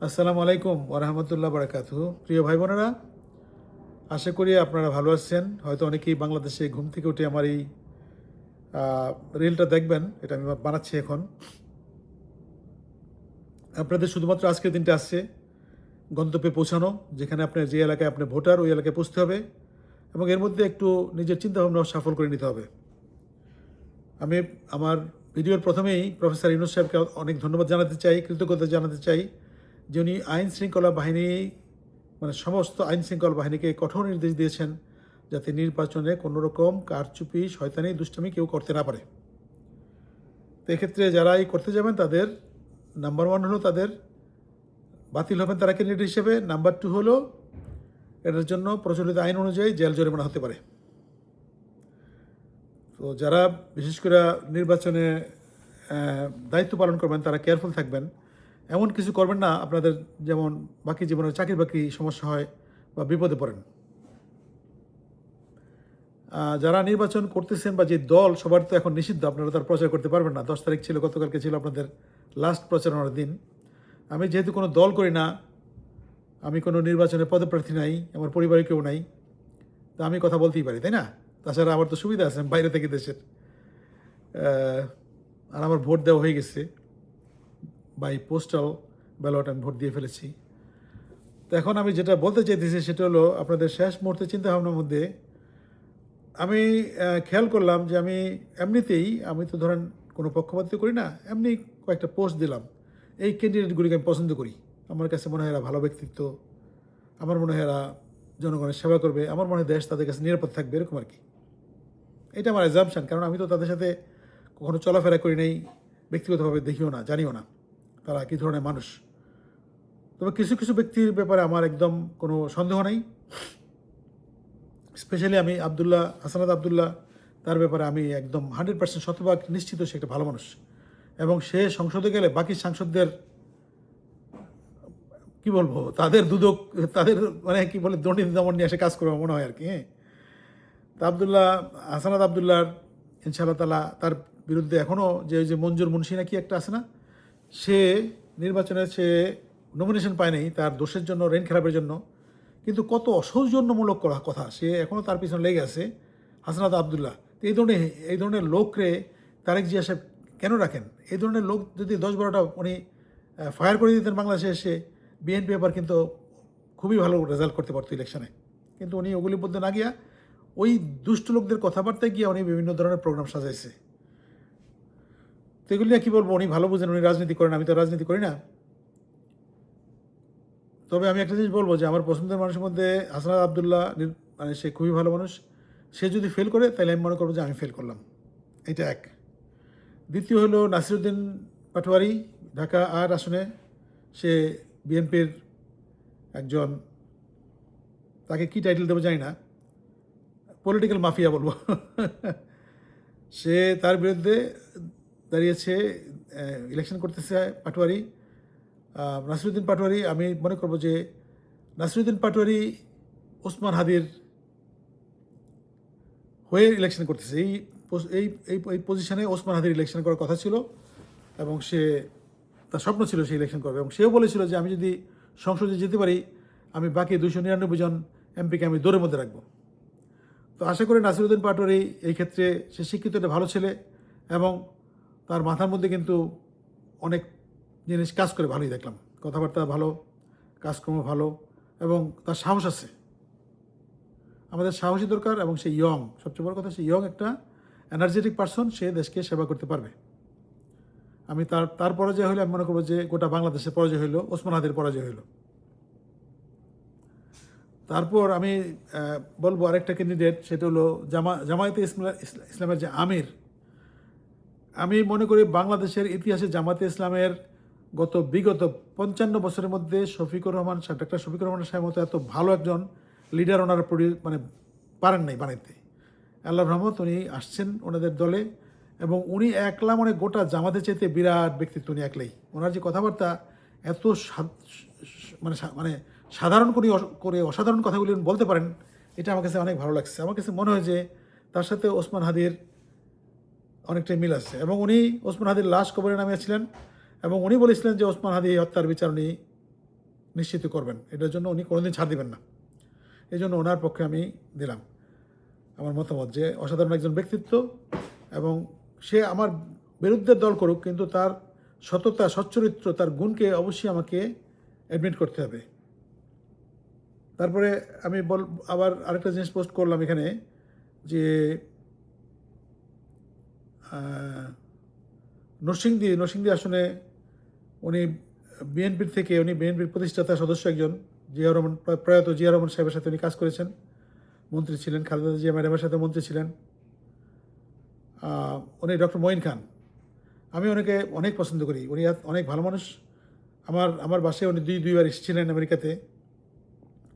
আসসালামু আলাইকুম ওরহামতুল্লাহ বারাকাতুহু। প্রিয় ভাই বোনেরা, আশা করি আপনারা ভালো আছেন। হয়তো অনেকেই বাংলাদেশে ঘুম থেকে উঠে আমার এই রিলটা দেখবেন। এটা আমি বানাচ্ছি এখন। আপনাদের শুধুমাত্র আজকের দিনটা আসছে গন্তব্যে পৌঁছানো, যেখানে আপনার যে এলাকায় আপনি ভোটার ওই এলাকায় পৌঁছতে হবে এবং এর মধ্যে একটু নিজের চিন্তাভাবনা সফল করে নিতে হবে। আমি আমার ভিডিওর প্রথমেই প্রফেসর ইউনূস সাহেবকে অনেক ধন্যবাদ জানাতে চাই, কৃতজ্ঞতা জানাতে চাই যে উনি আইন শৃঙ্খলা বাহিনী সমস্ত আইন শৃঙ্খলা বাহিনীকে কঠোর নির্দেশ দিয়েছেন যাতে নির্বাচনে কোনো রকম কারচুপি, শয়তানি, দুষ্টামি কেউ করতে না পারে। তো এক্ষেত্রে যারা এই করতে যাবেন তাদের নাম্বার 1 হলো তাদের বাতিল হবেন তারা ক্যান্ডিডেট হিসেবে। নাম্বার 2 হলো এটার জন্য প্রচলিত আইন অনুযায়ী জেল জরিমানা হতে পারে। তো যারা বিশেষ করে নির্বাচনে দায়িত্ব পালন করবেন তারা কেয়ারফুল থাকবেন। এমন কিছু করবেন না আপনাদের যেমন বাকি জীবনের চাকরি বাকরি সমস্যা হয় বা বিপদে পড়েন। যারা নির্বাচন করতেছেন বা যে দল, সবার তো এখন নিষিদ্ধ, আপনারা তার প্রচার করতে পারবেন না। 10 তারিখ ছিল, গতকালকে ছিল আপনাদের লাস্ট প্রচারণার দিন। আমি যেহেতু কোনো দল করি না, আমি কোনো নির্বাচনে পদপ্রার্থী নাই, আমার পরিবারে কেউ নাই, তা আমি কথা বলতেই পারি, তাই না? তাছাড়া আমার তো সুবিধা আছে, আমি বাইরে থেকে দেশের, আর আমার ভোট দেওয়া হয়ে গেছে, বাই পোস্টাল ব্যালট আমি ভোট দিয়ে ফেলেছি। তো এখন আমি যেটা বলতে চাইতেছি সেটা হলো আপনাদের শেষ মুহূর্তে চিন্তাভাবনার মধ্যে আমি খেয়াল করলাম যে আমি এমনিতেই, আমি তো ধরেন কোনো পক্ষপাতিত্ব করি না, এমনি কয়েকটা পোস্ট দিলাম। এই ক্যান্ডিডেটগুলিকে আমি পছন্দ করি, আমার কাছে মনে হয় এরা ভালো ব্যক্তিত্ব, আমার মনে হয় এরা জনগণের সেবা করবে, আমার মনে হয় দেশ তাদের কাছে নিরাপদ থাকবে, এরকম আর কি। এটা আমার অ্যাজাম্পশন, কারণ আমি তো তাদের সাথে কখনো চলাফেরা করি নাই, ব্যক্তিগতভাবে দেখিও না, জানিও না তারা কী ধরনের মানুষ। তবে কিছু কিছু ব্যক্তির ব্যাপারে আমার একদম কোনো সন্দেহ নাই। স্পেশালি আমি হাসানাত আবদুল্লাহ, তার ব্যাপারে আমি একদম 100% শতভাগ নিশ্চিত সে একটা ভালো মানুষ এবং সে সংসদে গেলে বাকি সাংসদদের কি বলবো, তাদের দুদক, তাদের কি বলে দুর্নীতি দমন নিয়ে এসে কাজ করবে মনে হয় আর কি। হ্যাঁ, তা হাসানাত আবদুল্লাহর ইনশাআল্লাহ তালা তার বিরুদ্ধে এখনও যে মঞ্জুর মুন্সি নাকি একটা আছে না, সে নির্বাচনে সে নমিনেশন পায়নি তার দোষের জন্য, রেন খারাপের জন্য, কিন্তু কত অসৌজন্যমূলক কথা, সে এখনও তার পিছনে লেগে আছে হাসনাত আবদুল্লাহ। তো এই ধরনের লোকরে তারেক জিয়া সাহেব কেন রাখেন? এই ধরনের লোক যদি 10-12টা উনি ফায়ার করে দিতেন বাংলাদেশে এসে, বিএনপি আবার কিন্তু খুবই ভালো রেজাল্ট করতে পারতো ইলেকশনে। কিন্তু উনি ওগুলির মধ্যে না গিয়া ওই দুষ্ট লোকদের কথাবার্তায় গিয়ে উনি বিভিন্ন ধরনের প্রোগ্রাম সাজাইছে। তো এগুলি কী বলবো, উনি ভালো বুঝেন, উনি রাজনীতি করেন, আমি তো রাজনীতি করি না। তবে আমি একটা জিনিস বলবো যে আমার পছন্দের মানুষের মধ্যে হাসনাত আবদুল্লাহ, সে খুবই ভালো মানুষ। সে যদি ফেল করে তাহলে আমি মনে করবো যে আমি ফেল করলাম, এটা এক। দ্বিতীয় হলো নাসিরউদ্দিন পাটোয়ারি, ঢাকা 8 আসনে সে বিএনপির একজন, তাকে কি টাইটেল দেবো জানি না, পলিটিক্যাল মাফিয়া বলবো। সে তার বিরুদ্ধে দাঁড়িয়েছে, ইলেকশন করতেছে পাটোয়ারি, নাসিরউদ্দিন পাটোয়ারি। আমি মনে করবো যে নাসিরউদ্দিন পাটোয়ারি ওসমান হাদির হয়ে ইলেকশন করতেছে। এই পজিশনে ওসমান হাদির ইলেকশন করার কথা ছিল এবং তার স্বপ্ন ছিল সে ইলেকশন করবে, এবং সেও বলেছিল যে আমি যদি সংসদে যেতে পারি আমি বাকি 299 জন এমপিকে আমি দৌড়ের মধ্যে রাখবো। তো আশা করি নাসিরউদ্দিন পাটোয়ারি এই ক্ষেত্রে, সে শিক্ষিত, একটা ভালো ছেলে এবং তার মাথার মধ্যে কিন্তু অনেক জিনিস কাজ করে, ভালোই দেখলাম, কথাবার্তা ভালো, কাজকর্ম ভালো এবং তার সাহস আছে। আমাদের সাহসী দরকার এবং সে ইয়ং, সবচেয়ে বড় কথা সে ইয়ং, একটা এনার্জেটিক পারসন, সে দেশকে সেবা করতে পারবে। আমি তার পরাজয় হইলে আমি মনে করবো যে গোটা বাংলাদেশের পরাজয় হইল, ওসমান হাদির পরাজয় হইল। তারপর আমি বলবো আরেকটা ক্যান্ডিডেট, সেটা হলো জামায়াতে ইসলামের যে আমির। আমি মনে করি বাংলাদেশের ইতিহাসে জামায়াতে ইসলামের বিগত 55 বছরের মধ্যে ডাক্তার শফিকুর রহমান সাহেবের মতো এত ভালো একজন লিডার ওনারা পারেন নাই বানাইতে। আল্লাহর রহমত, উনি আসছেন ওনাদের দলে এবং উনি একলা গোটা জামাতের চাইতে বিরাট ব্যক্তিত্ব, উনি একলাই। ওনার যে কথাবার্তা এত সাধারণ করে অসাধারণ কথাগুলি বলতে পারেন, এটা আমার কাছে অনেক ভালো লাগছে। আমার কাছে মনে হয় যে তার সাথে ওসমান হাদির অনেকটাই মিল আছে এবং উনি ওসমান হাদির লাশ কবরে নামিয়েছিলেন এবং উনি বলেছিলেন যে ওসমান হাদি হত্যার বিচার উনি নিশ্চিত করবেন, এটার জন্য উনি কোনোদিন ছাড় দিবেন না। এই জন্য ওনার পক্ষে আমি দিলাম আমার মতামত যে অসাধারণ একজন ব্যক্তিত্ব, এবং সে আমার বিরুদ্ধে দল করুক, কিন্তু তার সততা, সচ্চরিত্র, তার গুণকে অবশ্যই আমাকে অ্যাডমিট করতে হবে। তারপরে আমি আবার আরেকটা জিনিস পোস্ট করলাম এখানে যে নরসিংদী আসনে উনি বিএনপির প্রতিষ্ঠাতা সদস্য একজন, জিয়াউর রহমান, প্রয়াত জিয়াউর রহমান সাহেবের সাথে উনি কাজ করেছেন, মন্ত্রী ছিলেন, খালেদা জিয়া ম্যাডামের সাথে মন্ত্রী ছিলেন। উনি ডক্টর মঈন খান, আমি ওনাকে অনেক পছন্দ করি, উনি অনেক ভালো মানুষ। আমার বাসায় উনি দুইবার এসেছিলেন আমেরিকাতে,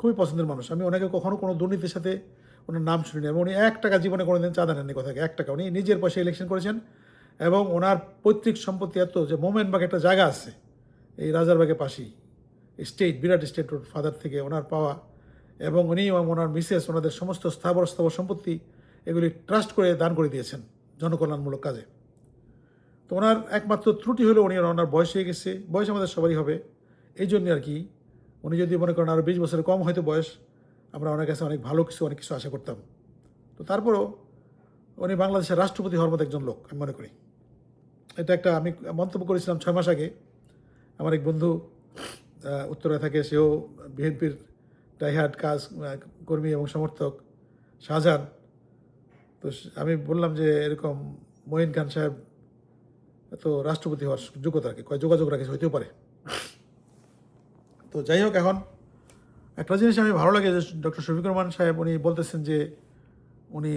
খুবই পছন্দের মানুষ। আমি ওনাকে কখনো কোনো দুর্নীতির সাথে ওনার নাম শুনিনি, এবং উনি 1 টাকা জীবনে কোনোদিন চাঁদা নেননি, কথাকে 1 টাকা। উনি নিজের পয়সা ইলেকশন করেছেন, এবং ওনার পৈতৃক সম্পত্তি এত যে মোমেনবাগ একটা জায়গা আছে এই রাজারবাগের পাশেই, বিরাট স্টেট ওর ফাদার থেকে ওনার পাওয়া, এবং উনি এবং ওনার মিসেস ওনাদের সমস্ত স্থাবর সম্পত্তি এগুলি ট্রাস্ট করে দান করে দিয়েছেন জনকল্যাণমূলক কাজে। তো ওনার একমাত্র ত্রুটি হলো ওনার বয়স হয়ে গেছে, বয়স আমাদের সবারই হবে, এই জন্যে আর কি। উনি যদি মনে করেন আরও 20 বছরের কম হয়তো বয়স, আমরা ওনার কাছে অনেক কিছু আশা করতাম। তো তারপরেও উনি বাংলাদেশের রাষ্ট্রপতি হওয়ার মতো একজন লোক আমি মনে করি। এটা একটা আমি মন্তব্য করেছিলাম 6 মাস আগে। আমার এক বন্ধু উত্তরায় থাকে, সেও বিএনপির ডাইহার্ড কর্মী এবং সমর্থক, শাহজাহান। তো আমি বললাম যে এরকম মঈন খান সাহেব তো রাষ্ট্রপতি হওয়ার যোগ্যতা রাখে, যোগাযোগ রাখে, হইতেও পারে। তো যাই হোক, এখন একটা জিনিস আমি ভালো লাগে যে ডক্টর শফিকুর রহমান সাহেব উনি বলতেছেন যে উনি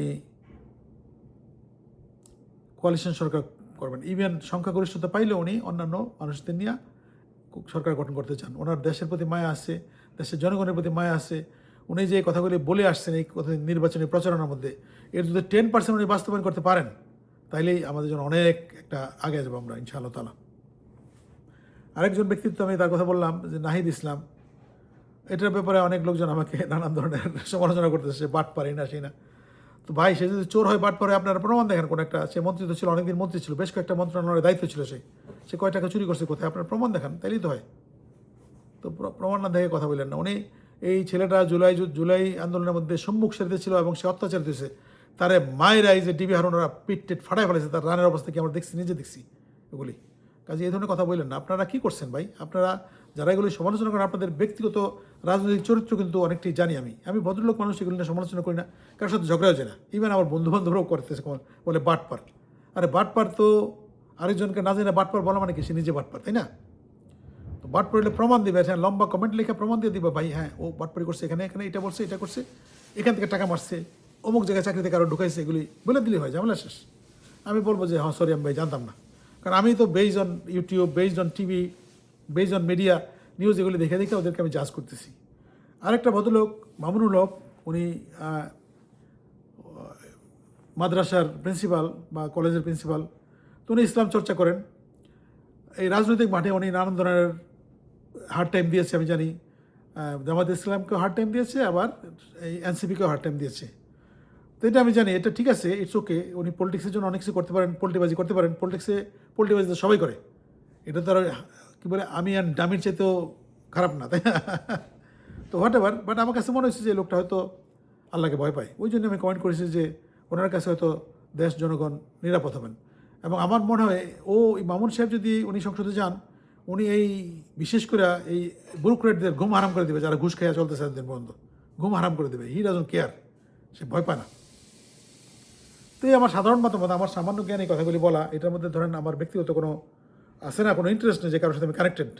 কোয়ালিশন সরকার করবেন, ইভেন সংখ্যাগরিষ্ঠতা পাইলে উনি অন্যান্য মানুষদের নিয়ে সরকার গঠন করতে চান। ওনার দেশের প্রতি মায়া আছে, দেশের জনগণের প্রতি মায়া আছে। উনি যে কথাগুলি বলে আসছেন এই কথা নির্বাচনী প্রচারণার মধ্যে, এর যদি 10% উনি বাস্তবায়ন করতে পারেন, তাইলেই আমাদের জন্য অনেক একটা আগে যাবো আমরা ইনশাআল্লাহ তাআলা। আরেকজন ব্যক্তিত্ব আমি তার কথা বললাম যে নাহিদ ইসলাম। এটার ব্যাপারে অনেক লোকজন আমাকে নানান ধরনের সমালোচনা করতেছে, সে বাট পারে না, সেই না। তো ভাই, সে যদি চোর হয়, বাট পারে, আপনারা প্রমাণ দেখেন কোনো একটা। সে মন্ত্রী তো ছিল, অনেকদিন মন্ত্রী ছিল, বেশ কয়েকটা মন্ত্রণালয়ের দায়িত্ব ছিল, সে কয় টাকা চুরি করছে কোথায়, আপনার প্রমাণ দেখান, তাইলেই তো হয়। তো প্রমাণ না দেখে কথা বললেন না। উনি এই ছেলেটা জুলাই আন্দোলনের মধ্যে সম্মুখ সারিতে ছিল এবং সে অত্যাচারিত হয়েছে, তারে মায়েরা এই যে ডিবি হারুনরা পিট ফাটাই ফেলেছে, তার রানের অবস্থা কি আমরা দেখছি, নিজে দেখছি এগুলি। কাজে এই ধরনের কথা বললেন না। আপনারা কী করছেন ভাই? আপনারা যারা এগুলি সমালোচনা করেন, আপনাদের ব্যক্তিগত রাজনৈতিক চরিত্র কিন্তু অনেকটাই জানি আমি ভদ্রলোক মানুষ, এগুলি নিয়ে সমালোচনা করি না, কারোর সাথে ঝগড়াও যায় না। ইভেন আমার বন্ধুবান্ধবরাও করতেছে, বলে বাটপার। আরে বাটপার তো আরেকজনকে না জেনে বাটপার বলা মানে কি, সে নিজে বাটপার, তাই না? তো বাটপার হলে প্রমাণ দিবে, হ্যাঁ, লম্বা কমেন্ট লিখে প্রমাণ দিয়ে দিবে, ভাই হ্যাঁ ও বাটপারি করছে, এখানে এটা বলছে, এটা করছে, এখান থেকে টাকা মারছে, অমুক জায়গায় চাকরিতে কারো ঢুকাইছে, এগুলি বলে দিলেই হয়, ঝামেলা শেষ। আমি বলবো যে হ্যাঁ সরি, আমি ভাই জানতাম না। কারণ আমি তো based on YouTube, based on TV, based on media news, এগুলি দেখে ওদেরকে আমি জাজ করতেছি। আরেকটা ভদ্রলোক মামুনুল হক, উনি মাদ্রাসার প্রিন্সিপাল বা কলেজের প্রিন্সিপাল। তো উনি ইসলাম চর্চা করেন। এই রাজনৈতিক মাঠে উনি নানান ধরনের হার্ড টাইম দিয়েছে, আমি জানি। জামাত ইসলামকেও হার্ড টাইম দিয়েছে, আবার এই এনসিপিকেও হার্ড টাইম দিয়েছে। তো এটা আমি জানি, এটা ঠিক আছে, ইটস ওকে। উনি পলিটিক্সের জন্য অনেক কিছু করতে পারেন, পোল্টিবাজি করতে পারেন। পোল্টিবাজি তো সবাই করে, এটা তো আর কী বলে আমি আর ডামির চাইতেও খারাপ না, তাই না? তো হোয়াট এভার, বাট আমার কাছে মনে হচ্ছে যে লোকটা হয়তো আল্লাহকে ভয় পায়। ওই জন্য আমি কমেন্ট করেছি যে ওনার কাছে হয়তো দেশ জনগণ নিরাপদ হবেন। এবং আমার মনে হয় মামুন সাহেব যদি উনি সংসদে যান, উনি এই বিশেষ করে এই ব্যুরোক্রেটদের ঘুম হারাম করে দেবে, যারা ঘুষ খেয়ে চলতেছে এতদিন পর্যন্ত, ঘুম হারাম করে দেবে। হি ডাজন্ট কেয়ার, সে ভয় পায় না। তো এই আমার সাধারণ মতামত, আমার সামান্য জ্ঞান এই কথাগুলি বলা। এটার মধ্যে ধরেন আমার ব্যক্তিগত কোনো আছে না, কোনো ইন্টারেস্ট নেই যে কারোর সাথে আমি কানেক্টেড।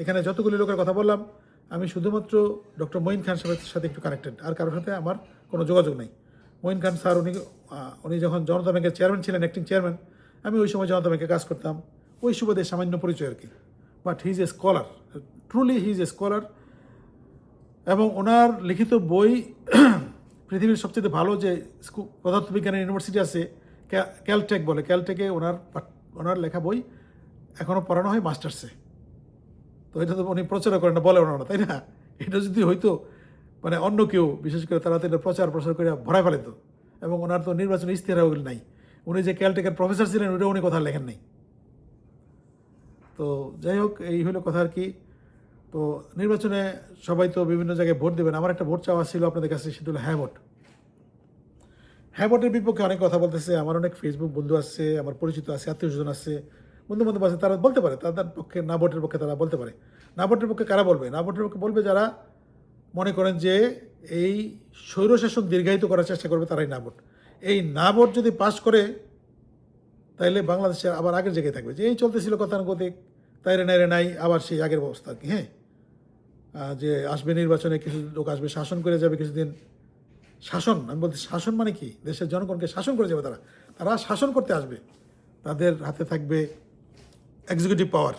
এখানে যতগুলি লোকের কথা বললাম, আমি শুধুমাত্র ডক্টর মঈন খান সাহেবের সাথে একটু কানেক্টেড, আর কারোর সাথে আমার কোনো যোগাযোগ নেই। মঈন খান স্যার উনি যখন জনতা ব্যাংকের চেয়ারম্যান ছিলেন, অ্যাক্টিং চেয়ারম্যান, আমি ওই সময় জনতা ব্যাংকে কাজ করতাম, ওই সুবাদে সামান্য পরিচয় আর কি। But he is a scholar, truly he is a scholar. এবং ওনার লিখিত বই পৃথিবীর সবচেয়ে ভালো যে পদার্থবিজ্ঞানের ইউনিভার্সিটি আছে, ক্যালটেক বলে, ক্যালটেকে ওনার লেখা বই এখনও পড়ানো হয় মাস্টার্সে। তো এটা তো উনি প্রচারও করেন না, বলে ওনারা, তাই না? এটা যদি হয়তো মানে অন্য কেউ, বিশেষ করে তারা তো এটা প্রচার করে ভরায় ফেলে তো। এবং ওনার তো নির্বাচনী ইশতেহার নাই। উনি যে ক্যালটেকের প্রফেসর ছিলেন, ওইটা উনি কথা লেখেন নাই। তো যাই হোক, এই হলো কথা আর কি। তো তো নির্বাচনে সবাই তো বিভিন্ন জায়গায় ভোট দেবেন। আমার একটা ভোট চাওয়া ছিল আপনাদের কাছে, সেটা হলো হ্যাঁ ভোট। হ্যাঁ ভোটের বিপক্ষে অনেক কথা বলতেছে। আমার অনেক ফেসবুক বন্ধু আছে, আমার পরিচিত আছে, আত্মীয় স্বজন আছে, বন্ধু বান্ধব আছে, তারা বলতে পারে তাদের পক্ষে না ভোটের পক্ষে তারা বলতে পারে। না ভোটের পক্ষে কারা বলবে? না ভোটের পক্ষে বলবে যারা মনে করেন যে এই স্বৈরশাসন দীর্ঘায়িত করার চেষ্টা করবে, তারাই না ভোট। এই না ভোট যদি পাশ করে তাইলে বাংলাদেশের আবার আগের জায়গায় থাকবে, যে এই চলতেছিল গতানুগতিক তাইরে নাইরে নাই, আবার সেই আগের অবস্থা আর কি। হ্যাঁ, যে আসবে নির্বাচনে, কিছু লোক আসবে, শাসন করে যাবে কিছুদিন। শাসন, আমি বলতে শাসন মানে কি? দেশের জনগণকে শাসন করে যাবে তারা। তারা শাসন করতে আসবে। তাদের হাতে থাকবে এক্সিকিউটিভ পাওয়ার,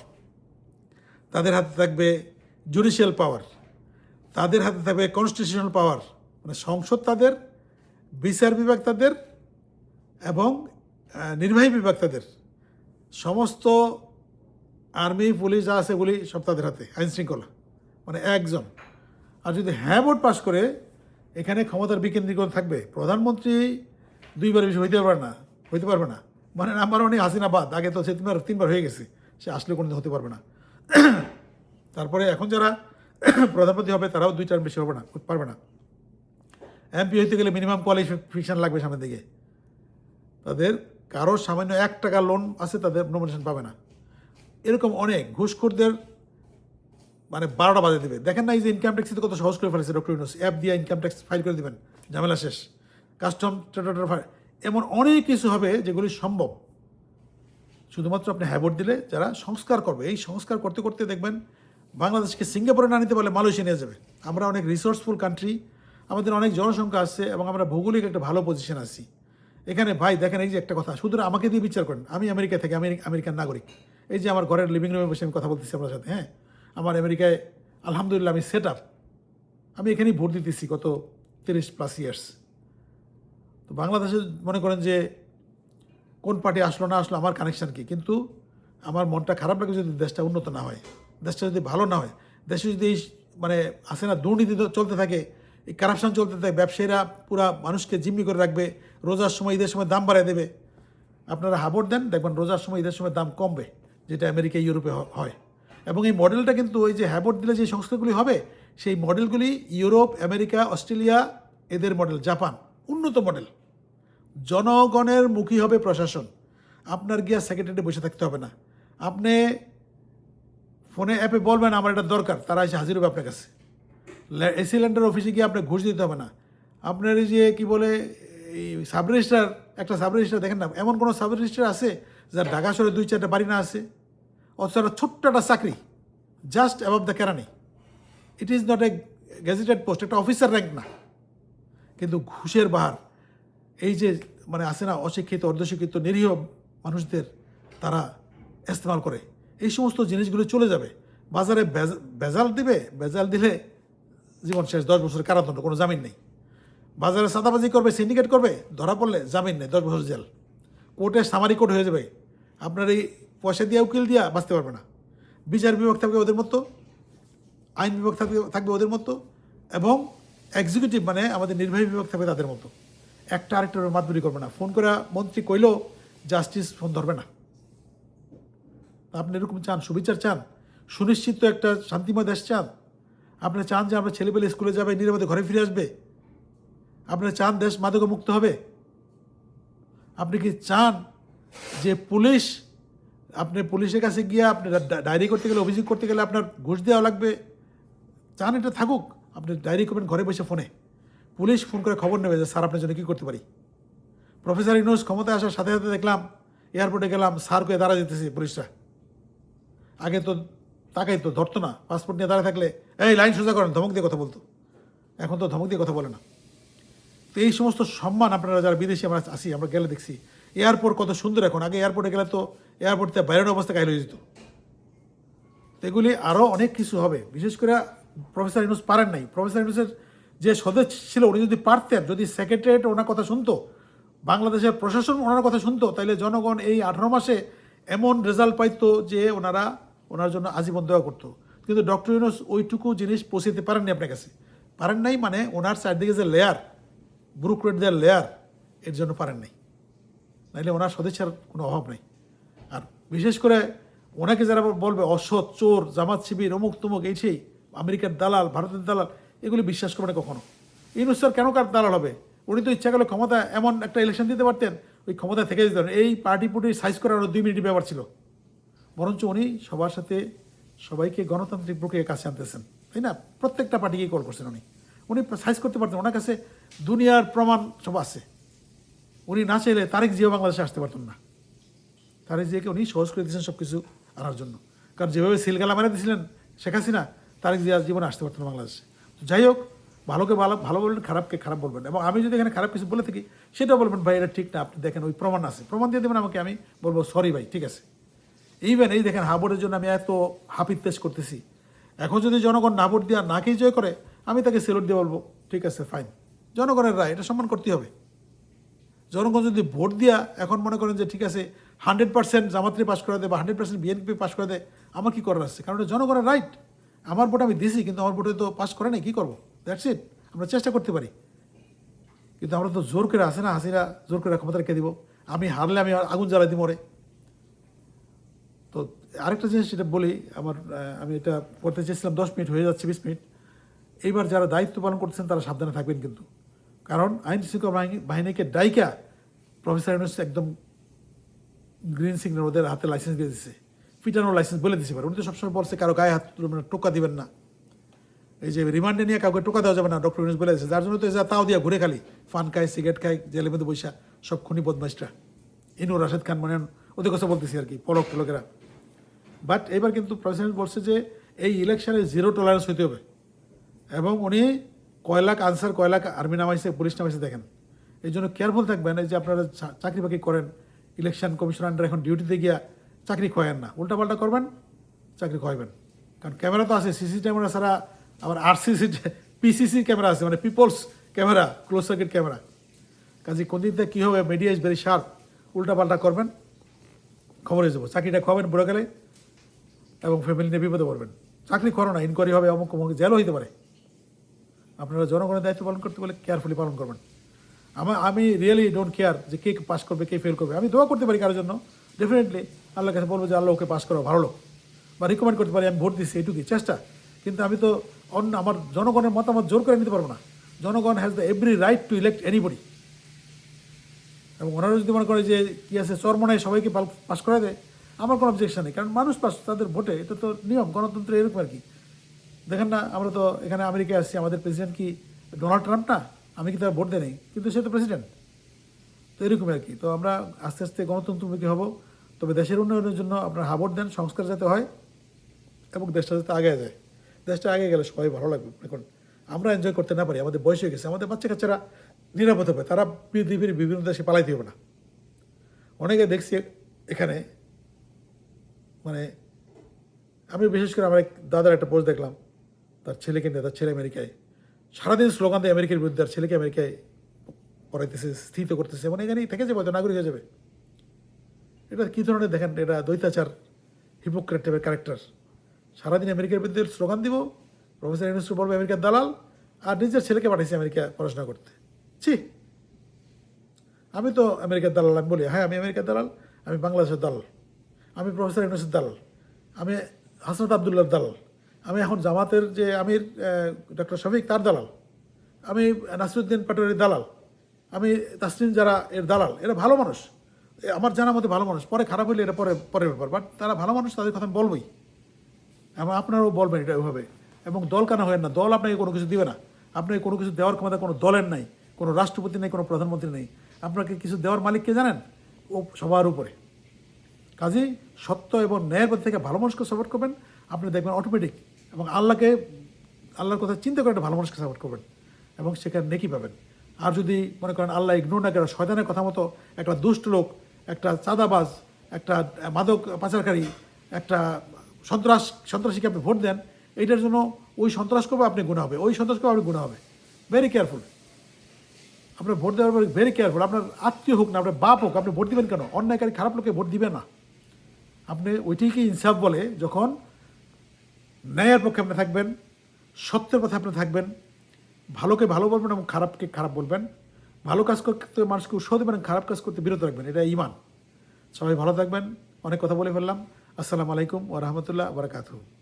তাদের হাতে থাকবে জুডিশিয়াল পাওয়ার, তাদের হাতে থাকবে কনস্টিটিউশনাল পাওয়ার, মানে সংসদ তাদের, বিচার বিভাগ তাদের, এবং নির্বাহী বিভাগ তাদের। সমস্ত আর্মি পুলিশ যা আছে এগুলি সব তাদের হাতে, আইন শৃঙ্খলা, মানে একজন। আর যদি হ্যাঁ ভোট পাস করে, এখানে ক্ষমতার বিকেন্দ্রীকরণ থাকবে। প্রধানমন্ত্রী দুইবার বেশি হইতে পারবে না। মানে নাম্বার ওয়ানে হাসিনা বাদ, আগে তো সে তিনবার হয়ে গেছে, সে আসলে কোনোদিন হতে পারবে না। তারপরে এখন যারা প্রধানমন্ত্রী হবে তারাও 2 টার্ম বেশি পারবে না। এমপি হইতে গেলে মিনিমাম কোয়ালিফিকেশন লাগবে সামনের দিকে। তাদের কারো সামান্য 1 টাকা লোন আছে, তাদের নমিনেশন পাবে না। এরকম অনেক ঘুষখোরদের মানে 12টা বাজে দেবে। দেখেন না, এই যে ইনকাম ট্যাক্স কত সহজ করে ফেলেছে ডক্টর ইউনূস, অ্যাপ দিয়ে ইনকাম ট্যাক্স ফাইল করে দেবেন, ঝামেলা শেষ। কাস্টম এমন অনেক কিছু হবে যেগুলি সম্ভব শুধুমাত্র আপনি হ্যাঁ ভোট দিলে, যারা সংস্কার করবে। এই সংস্কার করতে করতে দেখবেন বাংলাদেশকে সিঙ্গাপুরে না নিতে পারলে মালয়েশিয়া নিয়ে যাবে। আমরা অনেক রিসোর্সফুল কান্ট্রি, আমাদের অনেক জনসংখ্যা আছে, এবং আমরা ভৌগোলিক একটা ভালো পজিশন আছি এখানে। ভাই দেখেন, এই যে একটা কথা, শুধু আমাকে দিয়ে বিচার করেন, আমি আমেরিকা থেকে, আমি আমেরিকান নাগরিক। এই যে আমার ঘরের লিভিং রুমে বসে আমি কথা বলতেছি আপনার সাথে। হ্যাঁ, আমার আমেরিকায় আলহামদুলিল্লাহ আমি সেট আপ, আমি এখানেই ভোট দিতেছি গত 30+ ইয়ার্স। তো বাংলাদেশে মনে করেন যে কোন পার্টি আসলো না আসলো আমার কানেকশান কি, কিন্তু আমার মনটা খারাপ লাগে যদি দেশটা উন্নত না হয়, দেশটা যদি ভালো না হয়, দেশে যদি এই মানে আসে না দুর্নীতি চলতে থাকে, এই কারাপশান চলতে থাকে, ব্যবসায়ীরা পুরা মানুষকে জিম্মি করে রাখবে, রোজার সময় ঈদের সময় দাম বাড়ায় দেবে। আপনারা হাবর দেন, দেখবেন রোজার সময় ঈদের সময় দাম কমবে, যেটা আমেরিকা ইউরোপে হয়। এবং এই মডেলটা কিন্তু ওই যে হ্যাবট দিলে যে সংস্থাগুলি হবে, সেই মডেলগুলি ইউরোপ, আমেরিকা, অস্ট্রেলিয়া, এদের মডেল, জাপান, উন্নত মডেল। জনগণের মুখী হবে প্রশাসন। আপনার গিয়া সেক্রেটারিতে বসে থাকতে হবে না। আপনি ফোনে অ্যাপে বলবেন আমার এটা দরকার, তারা এসে হাজির হবে আপনার কাছে। এসি ল্যান্ডের অফিসে গিয়ে আপনি ঘুষ দিতে হবে না। আপনার এই যে কী বলে এই সাব রেজিস্ট্রার, একটা সাব রেজিস্ট্রার দেখেন না, এমন কোনো সাব রেজিস্ট্রার আছে যার ঢাকা শহরে 2-4টা বাড়ি না আছে, অথচ একটা ছোট্ট একটা চাকরি, জাস্ট অ্যাবভ দ্য কেরানি। It is not a gazetted post, একটা অফিসার র্যাঙ্ক না, কিন্তু ঘুষের বাহার। এই যে মানে আছে না, অশিক্ষিত অর্ধশিক্ষিত নিরীহ মানুষদের তারা ইস্তেমাল করে, এই সমস্ত জিনিসগুলো চলে যাবে। বাজারে ভেজাল দিবে, ভেজাল দিলে জীবন শেষ, 10 বছরের কারাদণ্ড, কোনো জামিন নেই। বাজারে সাদাবাজি করবে, সিন্ডিকেট করবে, ধরা পড়লে জামিন নেই, 10 বছর জেল। কোর্টে সামারি কোর্ট হয়ে যাবে, আপনার এই পয়সা দিয়ে উকিল দিয়া বাঁচতে পারবে না। বিচার বিভাগ থাকবে ওদের মতো, আইন বিভাগ থাকবে ওদের মতো, এবং এক্সিকিউটিভ মানে আমাদের নির্বাহী বিভাগ থাকবে তাদের মতো। একটা আরেকটার মাতবুরি করবে না। ফোন করে মন্ত্রী কইলেও জাস্টিস ফোন ধরবে না। আপনি এরকম চান? সুবিচার চান? সুনিশ্চিত একটা শান্তিময় দেশ চান? আপনি চান যে আপনার ছেলেপেলে স্কুলে যাবে, নিরাপদে ঘরে ফিরে আসবে? আপনি চান দেশ মাদকমুক্ত হবে? আপনি কি চান যে পুলিশ, আপনি পুলিশের কাছে গিয়ে আপনি ডায়েরি করতে গেলে, অভিযোগ করতে গেলে আপনার ঘুষ দেওয়া লাগবে? চান এটা থাকুক? আপনি ডায়েরি করবেন ঘরে বসে ফোনে, পুলিশ ফোন করে খবর নেবে যে স্যার আপনার জন্য কী করতে পারি। প্রফেসর ইউনূস ক্ষমতায় আসার সাথে সাথে দেখলাম এয়ারপোর্টে গেলাম, স্যার করে দাঁড়া যেতেছে পুলিশরা। আগে তো তাকাই তো ধরতো না, পাসপোর্ট নিয়ে দাঁড়া থাকলে এই লাইন সোজা করেন, ধমক দিয়ে কথা বলতো। এখন তো ধমক দিয়ে কথা বলে না। তো এই সমস্ত সম্মান আপনারা যারা বিদেশি আমরা আসি, আমরা গেলে দেখছি এয়ারপোর্ট কত সুন্দর এখন। আগে এয়ারপোর্টে গেলে তো এয়ারপোর্ট থেকে বাইরের অবস্থা কাহিল হয়ে যেত। তো এগুলি আরও অনেক কিছু হবে। বিশেষ করে প্রফেসর ইউনূস পারেন নাই। প্রফেসর ইউনূসের যে সদস্য ছিল, উনি যদি পারতেন, যদি সেক্রেটারিয়েট ওনার কথা শুনতো, বাংলাদেশের প্রশাসন ওনার কথা শুনতো, তাইলে জনগণ এই 18 মাসে এমন রেজাল্ট পাইতো যে ওনার জন্য আজীবন দেওয়া করতো। কিন্তু ডক্টর ইউনূস ওইটুকু জিনিস পৌঁছাতে পারেননি আপনার কাছে। পারেন নাই মানে ওনার চারদিকে যে লেয়ার, ব্যুরোক্রেটদের লেয়ার, এর জন্য পারেন নাই। নাইলে ওনার সদিচ্ছার কোনো অভাব নেই। আর বিশেষ করে ওনাকে যারা বলবে অসৎ, চোর, জামাত শিবির, অমুক তমুক, এই সেই আমেরিকার দালাল, ভারতের দালাল, এগুলি বিশ্বাস করবে না কখনো। ইউনূস স্যার কেন কার দালাল হবে? উনি তো ইচ্ছা করলে ক্ষমতা এমন একটা ইলেকশন দিতে পারতেন, ওই ক্ষমতা থেকে যেতে পারেন। এই পার্টি পুটি সাইজ করার 2 মিনিট ব্যাপার ছিল। বরঞ্চ উনি সবার সাথে সবাইকে গণতান্ত্রিক প্রক্রিয়ার কাছে আনতেছেন, তাই না? প্রত্যেকটা পার্টিকেই কল করছেন উনি। উনি সাইজ করতে পারতেন, ওনার কাছে দুনিয়ার প্রমাণ সব আছে। উনি না চাইলে তারেক জিয়া বাংলাদেশে আসতে পারতেন না। তারেক জিয়াকে উনি সহজ করে দিয়েছেন সব কিছু আনার জন্য। কারণ যেভাবে সিলগালা মেরে দিয়েছিলেন শেখ হাসিনা, তারেক জিয়া জীবনে আসতে পারতেন বাংলাদেশে। তো যাই হোক, ভালোকে ভালো ভালো বলবেন, খারাপকে খারাপ বলবেন। এবং আমি যদি এখানে খারাপ কিছু বলে থাকি, সেটাও বলবেন ভাই এটা ঠিক না, আপনি দেখেন ওই প্রমাণ আছে, প্রমাণ দিয়ে দেবেন আমাকে, আমি বলবো সরি ভাই, ঠিক আছে। ইভেন এই দেখেন হাবরের জন্য আমি এত হাপিত পেশ করতেছি, এখন যদি জনগণ না ভোট দিয়ে নাকেই জয় করে, আমি তাকে সেলুট দিয়ে বলবো ঠিক আছে ফাইন, জনগণের রায়, এটা সম্মান করতে হবে। জনগণ যদি ভোট দিয়া এখন মনে করেন যে ঠিক আছে 100% জামাতরে পাস করে দেয় বা 100% বিএনপি পাস করে দেয়, আমার কী করার আছে? কারণ এটা জনগণের রাইট। আমার ভোট আমি দিছি, কিন্তু আমার ভোটে তো পাস করে নাই, কী করবো? That's it. আমরা চেষ্টা করতে পারি, কিন্তু আমরা তো জোর করে আসে না, হাসিনা জোর করে ক্ষমতা রেখে দিব, আমি হারলে আমি আগুন জ্বালাই দিই মরে। তো আরেকটা জিনিস যেটা বলি, আমি এটা করতে চেয়েছিলাম, 10 মিনিট হয়ে যাচ্ছে, 20 মিনিট। এইবার যারা দায়িত্ব পালন করতেছেন তারা সাবধানে থাকবেন কিন্তু, কারণ আইন শৃঙ্খলা বাহিনীকে ডাইকা প্রফেসর ইউনূস একদম গ্রিন সিগন্যাল ওদের হাতে লাইসেন্স দিয়ে দিচ্ছে, পিটানোর লাইসেন্স বলে দিতে পারে। উনি তো সবসময় বলছে কারো গায়ে হাত তুলবেন না, টোকা দিবেন না, এই যে রিমান্ডে নিয়ে কাউকে টোকা দেওয়া যাবে না, ডক্টর ইউনূস বলে দিচ্ছে। যার জন্য তো তাও দিয়া ঘুরে খালি ফান খায়, সিগারেট খায়, জেলের মধ্যে বৈশা, সব খুনি বদমাইশরা, ইনুর রাশেদ খান, মানে ওদের কথা বলতেছি আর কি, পলক টলকেরা। বাট এবার কিন্তু প্রেসিডেন্ট বলছে যে এই ইলেকশনে 0 টলারেন্স হইতে হবে, এবং উনি কয় লাখ আনসার, কয় লাখ আর্মি নামাইছে, পুলিশ নামাইছে দেখেন। এই জন্য কেয়ারফুল থাকবেন। এই যে আপনারা চাকরি বাকরি করেন, ইলেকশন কমিশন আন্ডার এখন ডিউটিতে গিয়া চাকরি খোয়েন না, উল্টাপাল্টা করবেন, চাকরি খোয়াবেন। কারণ ক্যামেরা তো আছে, সিসি ক্যামেরা ছাড়া আবার আরসিসি, পিসিসি ক্যামেরা আছে, মানে people's camera, close circuit camera. কাজে কোন দিন থেকে কী হবে, মিডিয়া ইজ ভেরি শার্প, উল্টাপাল্টা করবেন, খবর হয়ে যাবো, চাকরিটা খোয়াবেন বুড়ো গেলে, এবং ফ্যামিলি নিয়ে বিপদে পড়বেন। চাকরি করো না, ইনকোয়ারি হবে, অমুক অমুক জেলও হইতে পারে। আপনারা জনগণের দায়িত্ব পালন করতে বলে কেয়ারফুলি পালন করবেন। আমি রিয়েলি ডোন্ট কেয়ার যে কে পাস করবে, কে ফেল করবে। আমি দোয়া করতে পারি কারোর জন্য, ডেফিনেটলি আল্লাহর কাছে বলবো যে আল্লাহ ওকে পাস করো, ভালো লোক, বা রিকমেন্ড করতে পারি আমি ভোট দিচ্ছি, এইটুকুই চেষ্টা। কিন্তু আমি তো আমার জনগণের মতামত জোর করে নিতে পারবো না। জনগণ has the every right two elect anybody. এবং ওনারা যদি মনে করে যে কী আছে, চরমনায় সবাইকে পাস করে দেয়, আমার কোনো অবজেকশন নেই, কারণ মানুষ পাস তাদের ভোটে, এটা তো নিয়ম, গণতন্ত্র এরকম আর কি। দেখেন না, আমরা তো এখানে আমেরিকায় আসছি, আমাদের প্রেসিডেন্ট কি ডোনাল্ড ট্রাম্প না? আমি কি তার ভোট দেয় নেই, কিন্তু সে তো প্রেসিডেন্ট। তো এরকমই আর কি। তো আমরা আস্তে আস্তে গণতন্ত্রমুখী হব, তবে দেশের উন্নয়নের জন্য আপনারা ভোট দেন, সংস্কার যাতে হয় এবং দেশটা যাতে আগে যায়। দেশটা আগে গেলে সবাই ভালো লাগবে। এখন আমরা এনজয় করতে না পারি, আমাদের বয়স হয়ে গেছে, আমাদের বাচ্চা কাচ্চারা নিরাপদ হবে, তারা পৃথিবীর বিভিন্ন দেশে পালাইতে হবে না। অনেকে দেখছি এখানে, মানে আমি বিশেষ করে আমার এক দাদার একটা পোস্ট দেখলাম, তার ছেলেকে নিয়ে, তার ছেলে আমেরিকায়, সারাদিন স্লোগান দেয় আমেরিকার বিরুদ্ধে, আর ছেলেকে আমেরিকায় পড়াইতেছে, স্থিত করতেছে, মানে এখানেই থেকে যাবে, হয়তো নাগরিক হয়ে যাবে। এটা কী ধরনের দেখেন, এটা দ্বৈতাচার, হিপোক্রেট টাইপের ক্যারেক্টার। সারাদিন আমেরিকার বিরুদ্ধে স্লোগান দিব, প্রফেসর ইউনূস বলবে আমেরিকার দালাল, আর নিজের ছেলেকে পাঠাইছে আমেরিকা পড়াশোনা করতে। ছি, আমি তো আমেরিকার দালাল, আমি বলি হ্যাঁ আমি আমেরিকার দালাল, আমি বাংলাদেশের দালাল, আমি প্রফেসর ইউনূসের দালাল, আমি হাসনাত আবদুল্লাহর দালাল, আমি এখন জামাতের যে আমির ডক্টর শফিক তার দালাল, আমি নাসিরুদ্দিন পাটোয়ারির দালাল, আমি তাসনিম যারা এর দালাল, এরা ভালো মানুষ, আমার জানার মধ্যে ভালো মানুষ। পরে খারাপ হইলে এটা পরের ব্যাপার, বাট তারা ভালো মানুষ, তাদের কথা আমি বলবই, এবং আপনারাও বলবেন এটা ওইভাবে। এবং দল কেন হয় না, দল আপনাকে কোনো কিছু দিবে না, আপনাকে কোনো কিছু দেওয়ার ক্ষমতা কোনো দলের নাই, কোনো রাষ্ট্রপতি নেই, কোনো প্রধানমন্ত্রী নেই। আপনাকে কিছু দেওয়ার মালিককে জানেন, ও সবার উপরে। কাজেই সত্য এবং ন্যায়ের পথে থেকে ভালো মানুষকে সাপোর্ট করবেন, আপনি দেখবেন অটোমেটিক, এবং আল্লাহর কথা চিন্তা করে একটা ভালো মানুষকে সাপোর্ট করবেন, এবং সেখানে নেকি পাবেন। আর যদি মনে করেন আল্লাহ ইগনোর না করে, শয়তানের কথা মতো একটা দুষ্ট লোক, একটা চাঁদাবাজ, একটা মাদক পাচারকারী, একটা সন্ত্রাসীকে আপনি ভোট দেন, এইটার জন্য ওই সন্ত্রাস করবে আপনি গুণা হবে, ওই সন্ত্রাস করবে আপনি গুণা হবে। ভেরি কেয়ারফুল, আপনার ভোট দেওয়ার পরে ভেরি কেয়ারফুল। আপনার আত্মীয় হোক না, আপনার বাপ হোক, আপনি ভোট দিবেন কেন? অন্যায়কারী খারাপ লোকে ভোট দিবেন না। আপনি ওইটাকে ইনসাফ বলে, যখন ন্যায়ের পক্ষে আপনি থাকবেন, সত্যের পথে আপনি থাকবেন, ভালোকে ভালো বলবেন এবং খারাপকে খারাপ বলবেন, ভালো কাজ করতে মানুষকে উৎসাহ দেবেন, খারাপ কাজ করতে বিরত রাখবেন, এটা ঈমান। সবাই ভালো থাকবেন। অনেক কথা বলে ফেললাম। আসসালামু আলাইকুম ওয়া রাহমাতুল্লাহ ওয়া বারাকাতুহু।